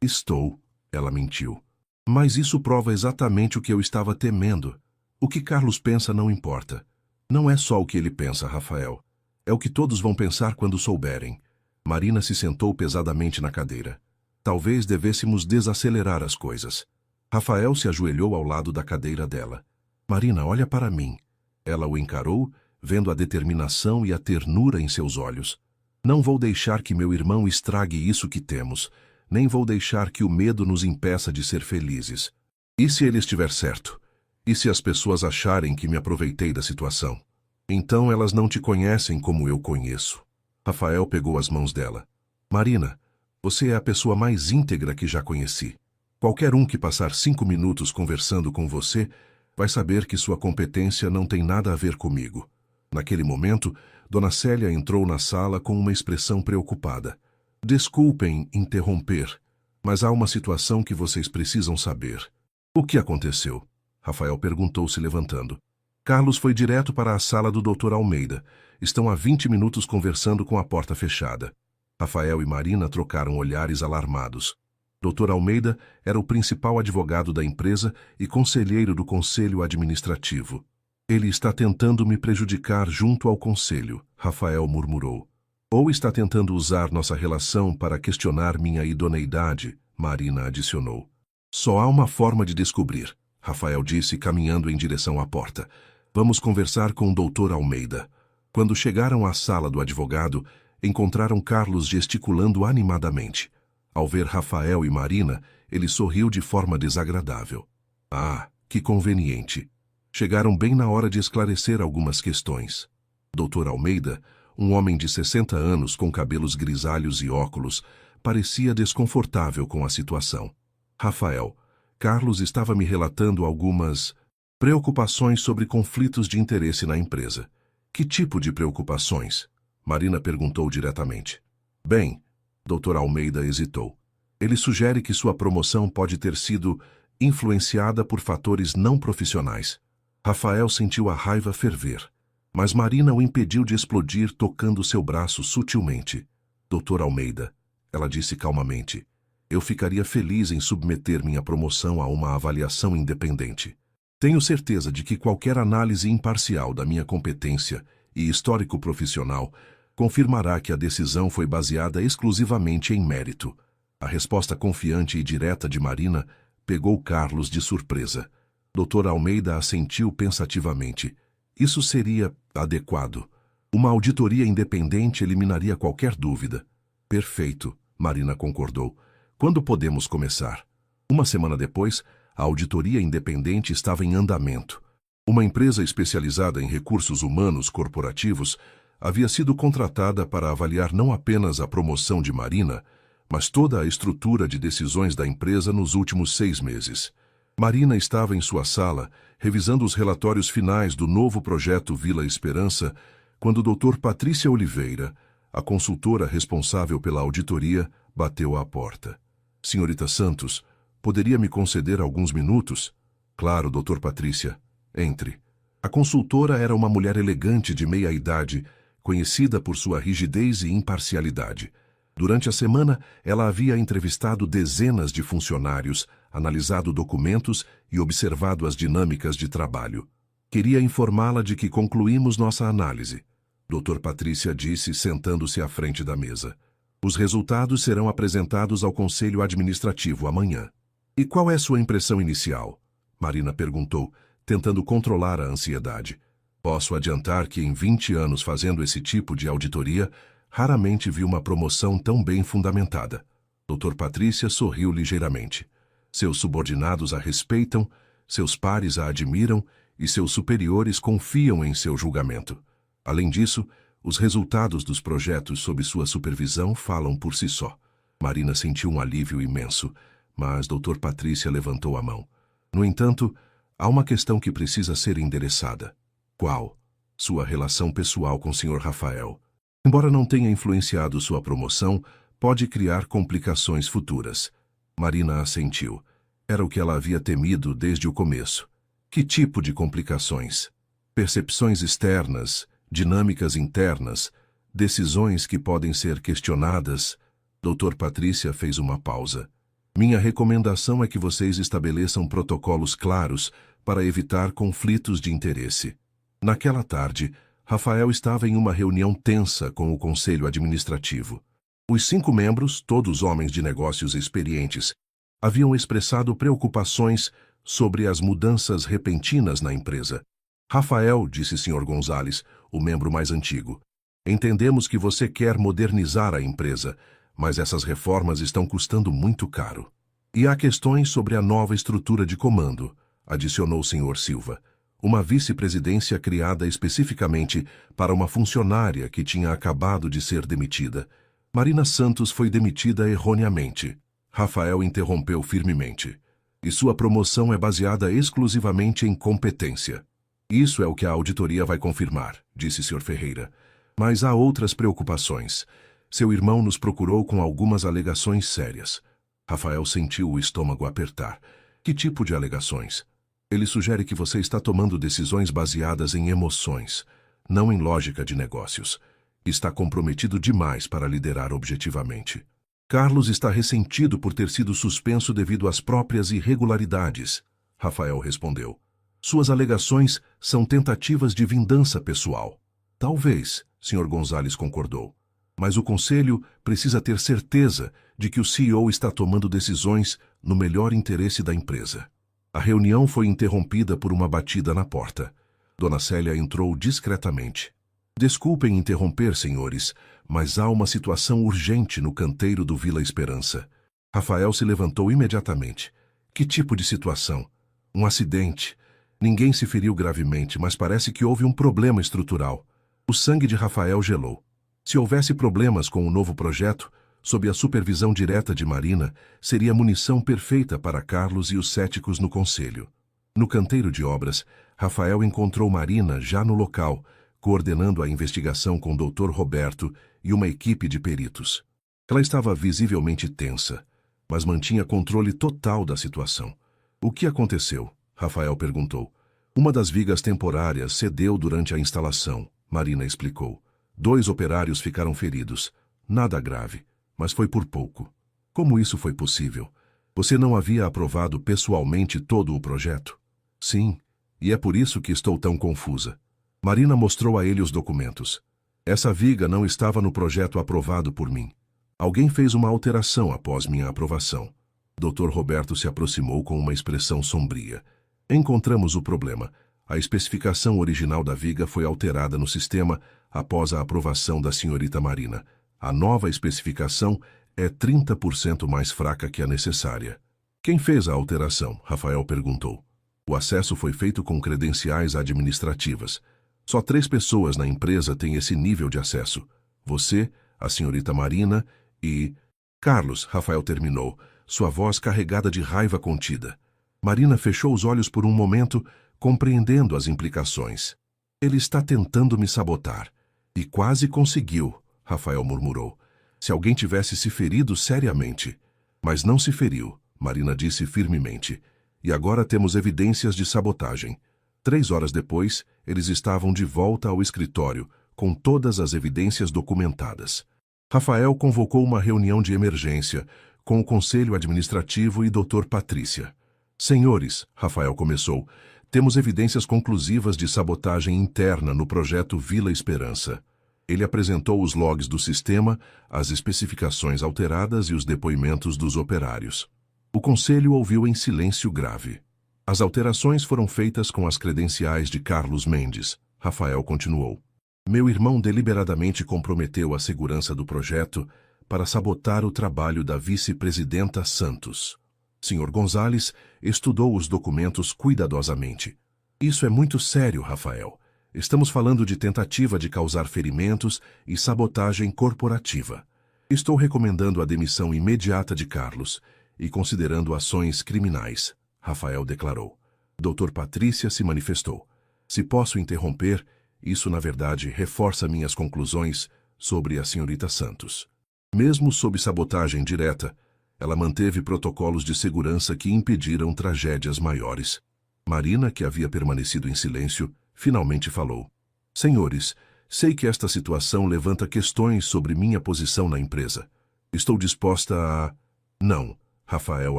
Estou. Ela mentiu. Mas isso prova exatamente o que eu estava temendo. O que Carlos pensa não importa. Não é só o que ele pensa, Rafael. É o que todos vão pensar quando souberem. Marina se sentou pesadamente na cadeira. Talvez devêssemos desacelerar as coisas. Rafael se ajoelhou ao lado da cadeira dela. Marina, olha para mim. Ela o encarou, vendo a determinação e a ternura em seus olhos. Não vou deixar que meu irmão estrague isso que temos. Nem vou deixar que o medo nos impeça de ser felizes. E se ele estiver certo? E se as pessoas acharem que me aproveitei da situação? Então elas não te conhecem como eu conheço. Rafael pegou as mãos dela. Marina, você é a pessoa mais íntegra que já conheci. Qualquer um que passar 5 minutos conversando com você vai saber que sua competência não tem nada a ver comigo. Naquele momento, Dona Célia entrou na sala com uma expressão preocupada. Desculpem interromper, mas há uma situação que vocês precisam saber. O que aconteceu? Rafael perguntou, se levantando. Carlos foi direto para a sala do Dr. Almeida. Estão há 20 minutos conversando com a porta fechada. Rafael e Marina trocaram olhares alarmados. Dr. Almeida era o principal advogado da empresa e conselheiro do conselho administrativo. Ele está tentando me prejudicar junto ao conselho, Rafael murmurou. Ou está tentando usar nossa relação para questionar minha idoneidade, Marina adicionou. Só há uma forma de descobrir, Rafael disse, caminhando em direção à porta. Vamos conversar com o Dr. Almeida. Quando chegaram à sala do advogado, encontraram Carlos gesticulando animadamente. Ao ver Rafael e Marina, ele sorriu de forma desagradável. Ah, que conveniente. Chegaram bem na hora de esclarecer algumas questões. Dr. Almeida, Um homem de 60 anos com cabelos grisalhos e óculos parecia desconfortável com a situação. Rafael, Carlos estava me relatando algumas preocupações sobre conflitos de interesse na empresa. Que tipo de preocupações? Marina perguntou diretamente. Bem, Dr. Almeida hesitou. Ele sugere que sua promoção pode ter sido influenciada por fatores não profissionais. Rafael sentiu a raiva ferver, mas Marina o impediu de explodir tocando seu braço sutilmente. Dr. Almeida, ela disse calmamente, eu ficaria feliz em submeter minha promoção a uma avaliação independente. Tenho certeza de que qualquer análise imparcial da minha competência e histórico profissional confirmará que a decisão foi baseada exclusivamente em mérito. A resposta confiante e direta de Marina pegou Carlos de surpresa. Dr. Almeida assentiu pensativamente. Isso seria adequado. Uma auditoria independente eliminaria qualquer dúvida. Perfeito, Marina concordou. Quando podemos começar? Uma semana depois, a auditoria independente estava em andamento. Uma empresa especializada em recursos humanos corporativos havia sido contratada para avaliar não apenas a promoção de Marina, mas toda a estrutura de decisões da empresa nos últimos 6 meses. Marina estava em sua sala, revisando os relatórios finais do novo projeto Vila Esperança, quando o Dr. Patrícia Oliveira, a consultora responsável pela auditoria, bateu à porta. Senhorita Santos, poderia me conceder alguns minutos? Claro, Dr. Patrícia. Entre. A consultora era uma mulher elegante de meia-idade, conhecida por sua rigidez e imparcialidade. Durante a semana, ela havia entrevistado dezenas de funcionários, analisado documentos e observado as dinâmicas de trabalho. Queria informá-la de que concluímos nossa análise. Dr. Patrícia disse, sentando-se à frente da mesa. Os resultados serão apresentados ao Conselho Administrativo amanhã. E qual é sua impressão inicial? Marina perguntou, tentando controlar a ansiedade. Posso adiantar que em 20 anos fazendo esse tipo de auditoria, raramente vi uma promoção tão bem fundamentada. Dr. Patrícia sorriu ligeiramente. Seus subordinados a respeitam, seus pares a admiram e seus superiores confiam em seu julgamento. Além disso, os resultados dos projetos sob sua supervisão falam por si só. Marina sentiu um alívio imenso, mas Dr. Patrícia levantou a mão. No entanto, há uma questão que precisa ser endereçada. Qual? Sua relação pessoal com o Sr. Rafael. Embora não tenha influenciado sua promoção, pode criar complicações futuras. Marina assentiu. Era o que ela havia temido desde o começo. Que tipo de complicações? Percepções externas, dinâmicas internas, decisões que podem ser questionadas. Dr. Patrícia fez uma pausa. Minha recomendação é que vocês estabeleçam protocolos claros para evitar conflitos de interesse. Naquela tarde, Rafael estava em uma reunião tensa com o Conselho Administrativo. Os 5 membros, todos homens de negócios experientes, haviam expressado preocupações sobre as mudanças repentinas na empresa. Rafael, disse Sr. Gonzales, o membro mais antigo, entendemos que você quer modernizar a empresa, mas essas reformas estão custando muito caro. E há questões sobre a nova estrutura de comando, adicionou o Sr. Silva, uma vice-presidência criada especificamente para uma funcionária que tinha acabado de ser demitida. Marina Santos foi demitida erroneamente. Rafael interrompeu firmemente. E sua promoção é baseada exclusivamente em competência. Isso é o que a auditoria vai confirmar, disse Sr. Ferreira. Mas há outras preocupações. Seu irmão nos procurou com algumas alegações sérias. Rafael sentiu o estômago apertar. Que tipo de alegações? Ele sugere que você está tomando decisões baseadas em emoções, não em lógica de negócios. Está comprometido demais para liderar objetivamente. Carlos está ressentido por ter sido suspenso devido às próprias irregularidades, Rafael respondeu. Suas alegações são tentativas de vingança pessoal. Talvez, Sr. Gonzales concordou. Mas o Conselho precisa ter certeza de que o CEO está tomando decisões no melhor interesse da empresa. A reunião foi interrompida por uma batida na porta. Dona Célia entrou discretamente. Desculpem interromper, senhores, mas há uma situação urgente no canteiro do Vila Esperança. Rafael se levantou imediatamente. Que tipo de situação? Um acidente. Ninguém se feriu gravemente, mas parece que houve um problema estrutural. O sangue de Rafael gelou. Se houvesse problemas com o novo projeto, sob a supervisão direta de Marina, seria munição perfeita para Carlos e os céticos no conselho. No canteiro de obras, Rafael encontrou Marina já no local, coordenando a investigação com o Dr. Roberto e uma equipe de peritos. Ela estava visivelmente tensa, mas mantinha controle total da situação. O que aconteceu? Rafael perguntou. Uma das vigas temporárias cedeu durante a instalação, Marina explicou. 2 operários ficaram feridos. Nada grave, mas foi por pouco. Como isso foi possível? Você não havia aprovado pessoalmente todo o projeto? Sim, e é por isso que estou tão confusa. Marina mostrou a ele os documentos. Essa viga não estava no projeto aprovado por mim. Alguém fez uma alteração após minha aprovação. Dr. Roberto se aproximou com uma expressão sombria. Encontramos o problema. A especificação original da viga foi alterada no sistema após a aprovação da senhorita Marina. A nova especificação é 30% mais fraca que a necessária. Quem fez a alteração? Rafael perguntou. O acesso foi feito com credenciais administrativas. Só 3 pessoas na empresa têm esse nível de acesso. Você, a senhorita Marina e... Carlos, Rafael terminou, sua voz carregada de raiva contida. Marina fechou os olhos por um momento, compreendendo as implicações. Ele está tentando me sabotar. E quase conseguiu, Rafael murmurou. Se alguém tivesse se ferido seriamente. Mas não se feriu, Marina disse firmemente. E agora temos evidências de sabotagem. 3 horas depois, eles estavam de volta ao escritório, com todas as evidências documentadas. Rafael convocou uma reunião de emergência, com o Conselho Administrativo e Dr. Patrícia. Senhores, Rafael começou, temos evidências conclusivas de sabotagem interna no projeto Vila Esperança. Ele apresentou os logs do sistema, as especificações alteradas e os depoimentos dos operários. O Conselho ouviu em silêncio grave. As alterações foram feitas com as credenciais de Carlos Mendes. Rafael continuou. Meu irmão deliberadamente comprometeu a segurança do projeto para sabotar o trabalho da vice-presidenta Santos. Sr. Gonzales estudou os documentos cuidadosamente. Isso é muito sério, Rafael. Estamos falando de tentativa de causar ferimentos e sabotagem corporativa. Estou recomendando a demissão imediata de Carlos e considerando ações criminais, Rafael declarou. Dr. Patrícia se manifestou. Se posso interromper, isso na verdade reforça minhas conclusões sobre a senhorita Santos. Mesmo sob sabotagem direta, ela manteve protocolos de segurança que impediram tragédias maiores. Marina, que havia permanecido em silêncio, finalmente falou. Senhores, sei que esta situação levanta questões sobre minha posição na empresa. Estou disposta a... Não, Rafael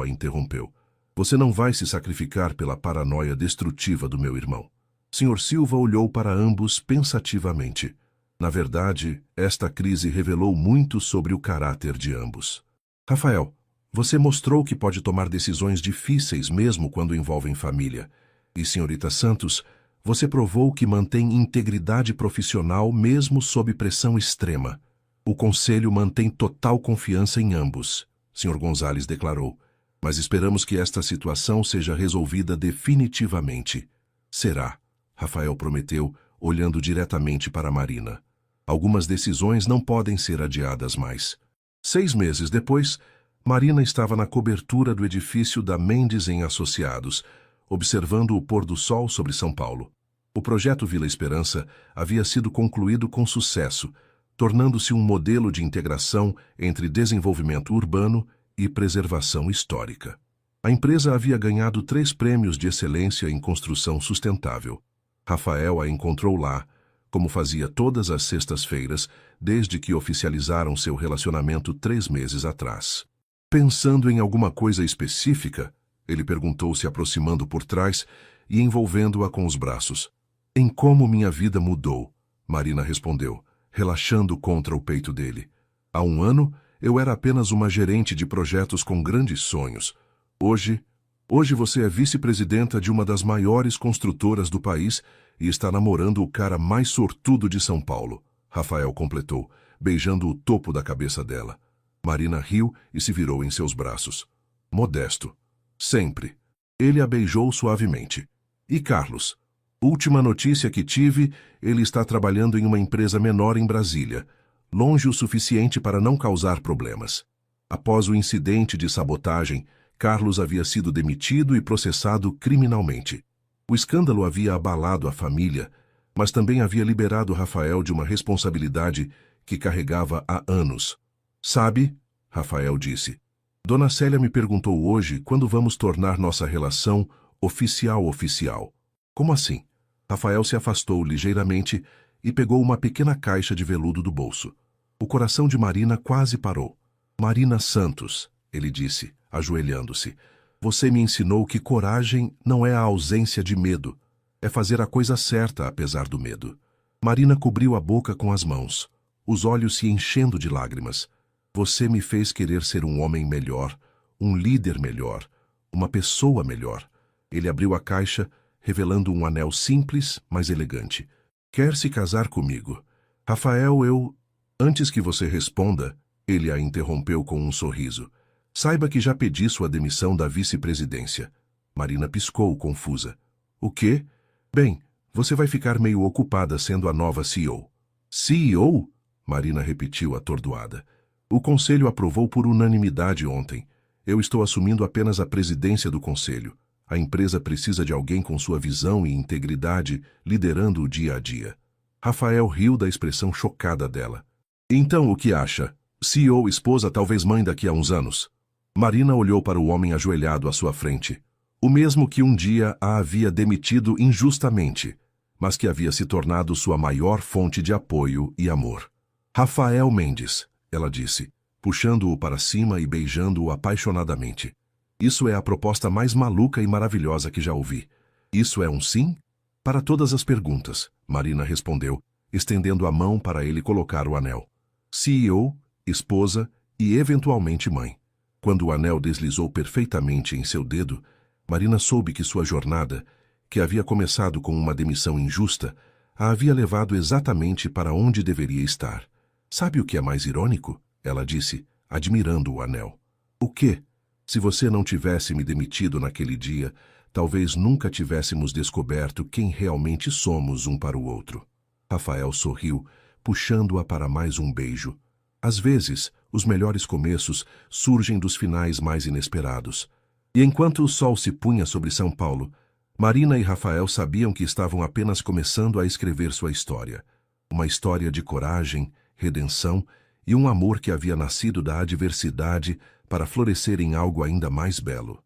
a interrompeu. Você não vai se sacrificar pela paranoia destrutiva do meu irmão. Sr. Silva olhou para ambos pensativamente. Na verdade, esta crise revelou muito sobre o caráter de ambos. Rafael, você mostrou que pode tomar decisões difíceis mesmo quando envolvem família. E, senhorita Santos, você provou que mantém integridade profissional mesmo sob pressão extrema. O Conselho mantém total confiança em ambos, Sr. Gonzales declarou. Mas esperamos que esta situação seja resolvida definitivamente. Será, Rafael prometeu, olhando diretamente para Marina. Algumas decisões não podem ser adiadas mais. 6 meses depois, Marina estava na cobertura do edifício da Mendes em Associados, observando o pôr do sol sobre São Paulo. O projeto Vila Esperança havia sido concluído com sucesso, tornando-se um modelo de integração entre desenvolvimento urbano e preservação histórica. A empresa havia ganhado 3 prêmios de excelência em construção sustentável. Rafael a encontrou lá, como fazia todas as sextas-feiras, desde que oficializaram seu relacionamento 3 meses atrás. Pensando em alguma coisa específica, ele perguntou se aproximando por trás e envolvendo-a com os braços. Em como minha vida mudou, Marina respondeu, relaxando contra o peito dele. Há 1 ano, eu era apenas uma gerente de projetos com grandes sonhos. Hoje você é vice-presidenta de uma das maiores construtoras do país e está namorando o cara mais sortudo de São Paulo, Rafael completou, beijando o topo da cabeça dela. Marina riu e se virou em seus braços. Modesto. Sempre. Ele a beijou suavemente. E Carlos? Última notícia que tive, ele está trabalhando em uma empresa menor em Brasília. longe o suficiente para não causar problemas. Após o incidente de sabotagem, Carlos havia sido demitido e processado criminalmente. O escândalo havia abalado a família, mas também havia liberado Rafael de uma responsabilidade que carregava há anos. Sabe, Rafael disse, Dona Célia me perguntou hoje quando vamos tornar nossa relação oficial. Como assim? Rafael se afastou ligeiramente e pegou uma pequena caixa de veludo do bolso. O coração de Marina quase parou. Marina Santos, ele disse, ajoelhando-se, você me ensinou que coragem não é a ausência de medo, é fazer a coisa certa apesar do medo. Marina cobriu a boca com as mãos, os olhos se enchendo de lágrimas. Você me fez querer ser um homem melhor, um líder melhor, uma pessoa melhor. Ele abriu a caixa, revelando um anel simples, mas elegante. Quer se casar comigo? Rafael, eu... Antes que você responda, ele a interrompeu com um sorriso. Saiba que já pedi sua demissão da vice-presidência. Marina piscou, confusa. O quê? Bem, você vai ficar meio ocupada sendo a nova CEO. CEO? Marina repetiu atordoada. O conselho aprovou por unanimidade ontem. Eu estou assumindo apenas a presidência do conselho. A empresa precisa de alguém com sua visão e integridade, liderando o dia a dia. Rafael riu da expressão chocada dela. Então, o que acha? CEO, esposa, talvez mãe daqui a uns anos? Marina olhou para o homem ajoelhado à sua frente. O mesmo que um dia a havia demitido injustamente, mas que havia se tornado sua maior fonte de apoio e amor. Rafael Mendes, ela disse, puxando-o para cima e beijando-o apaixonadamente. Isso é a proposta mais maluca e maravilhosa que já ouvi. Isso é um sim? Para todas as perguntas, Marina respondeu, estendendo a mão para ele colocar o anel. CEO, esposa e eventualmente mãe. Quando o anel deslizou perfeitamente em seu dedo, Marina soube que sua jornada, que havia começado com uma demissão injusta, a havia levado exatamente para onde deveria estar. Sabe o que é mais irônico? Ela disse, admirando o anel. O quê? Se você não tivesse me demitido naquele dia, talvez nunca tivéssemos descoberto quem realmente somos um para o outro. Rafael sorriu, puxando-a para mais um beijo. Às vezes, os melhores começos surgem dos finais mais inesperados. E enquanto o sol se punha sobre São Paulo, Marina e Rafael sabiam que estavam apenas começando a escrever sua história. Uma história de coragem, redenção e um amor que havia nascido da adversidade para florescer em algo ainda mais belo.